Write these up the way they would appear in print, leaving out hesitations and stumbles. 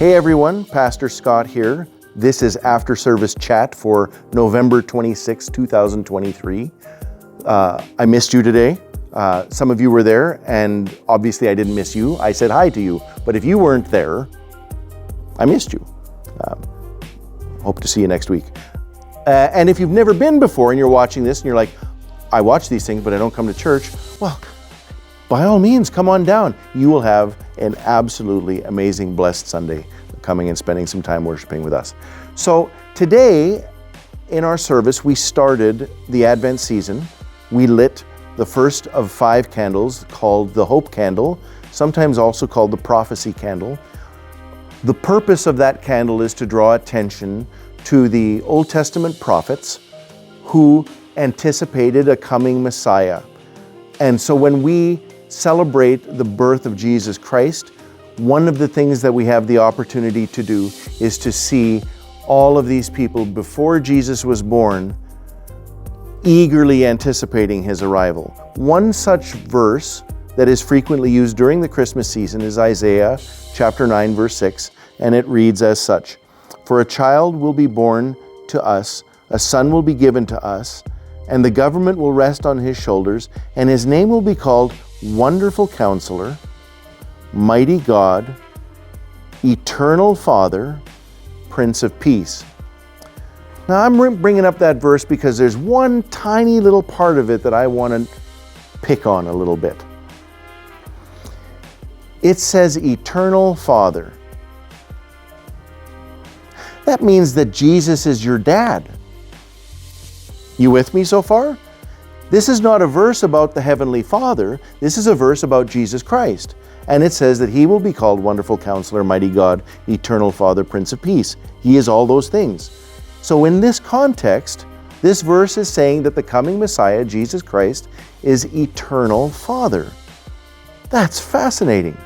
Hey everyone, Pastor Scott here. This is After Service Chat for November 26, 2023. I missed you today. Some of you were there, and obviously I didn't miss you. I said hi to you, but if you weren't there, I missed you. Hope to see you next week. And if you've never been before and you're watching this and you're like, I watch these things, but I don't come to church, well, by all means, come on down. You will have an absolutely amazing, blessed Sunday coming and spending some time worshiping with us. So today in our service, we started the Advent season. We lit the first of 5 candles called the Hope Candle, sometimes also called the Prophecy Candle. The purpose of that candle is to draw attention to the Old Testament prophets who anticipated a coming Messiah. And so when we celebrate the birth of Jesus Christ, one of the things that we have the opportunity to do is to see all of these people before Jesus was born eagerly anticipating his arrival. One such verse that is frequently used during the Christmas season is Isaiah chapter 9, verse 6, and it reads as such: "For a child will be born to us, a son will be given to us, and the government will rest on his shoulders, and his name will be called Wonderful Counselor, Mighty God, Eternal Father, Prince of Peace." Now I'm bringing up that verse because there's one tiny little part of it that I want to pick on a little bit. It says Eternal Father. That means that Jesus is your dad. You with me so far? This is not a verse about the Heavenly Father. This is a verse about Jesus Christ. And it says that he will be called Wonderful Counselor, Mighty God, Eternal Father, Prince of Peace. He is all those things. So in this context, this verse is saying that the coming Messiah, Jesus Christ, is Eternal Father. That's fascinating.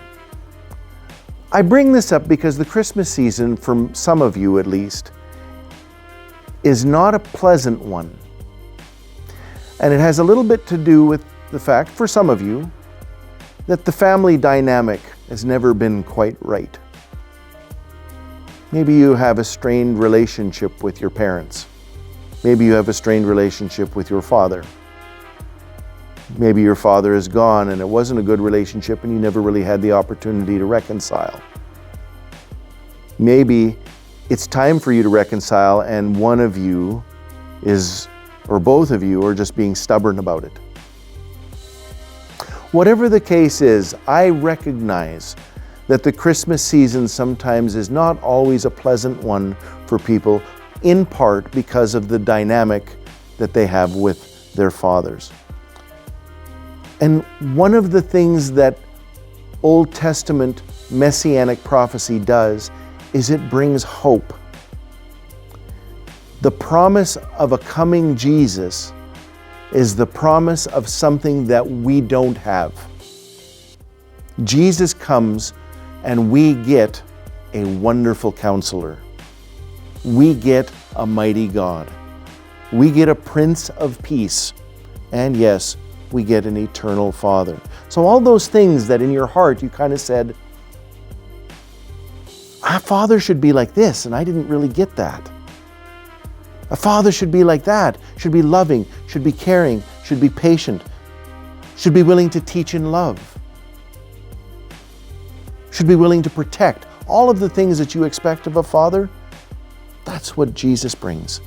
I bring this up because the Christmas season, for some of you at least, is not a pleasant one. And it has a little bit to do with the fact, for some of you, that the family dynamic has never been quite right. Maybe you have a strained relationship with your parents. Maybe you have a strained relationship with your father. Maybe your father is gone and it wasn't a good relationship and you never really had the opportunity to reconcile. Maybe it's time for you to reconcile and one of you is, or both of you are just being stubborn about it. Whatever the case is, I recognize that the Christmas season sometimes is not always a pleasant one for people, in part because of the dynamic that they have with their fathers. And one of the things that Old Testament messianic prophecy does is it brings hope. The promise of a coming Jesus is the promise of something that we don't have. Jesus comes and we get a Wonderful Counselor. We get a Mighty God. We get a Prince of Peace. And yes, we get an Eternal Father. So all those things that in your heart you kind of said, a father should be like this, and I didn't really get that. A father should be like that, should be loving, should be caring, should be patient, should be willing to teach in love, should be willing to protect. All of the things that you expect of a father, that's what Jesus brings.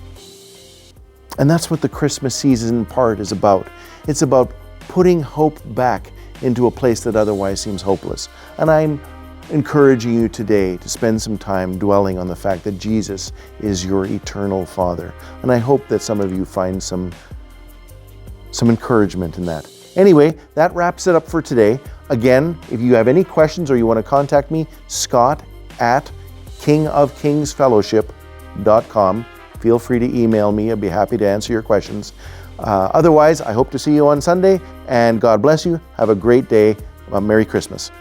And that's what the Christmas season part is about. It's about putting hope back into a place that otherwise seems hopeless. And I'm encouraging you today to spend some time dwelling on the fact that Jesus is your Eternal Father. And I hope that some of you find some encouragement in that. Anyway, that wraps it up for today. Again, if you have any questions or you want to contact me, scott@kingofkingsfellowship.com. Feel free to email me. I'd be happy to answer your questions. Otherwise, I hope to see you on Sunday, and God bless you. Have a great day. Merry Christmas.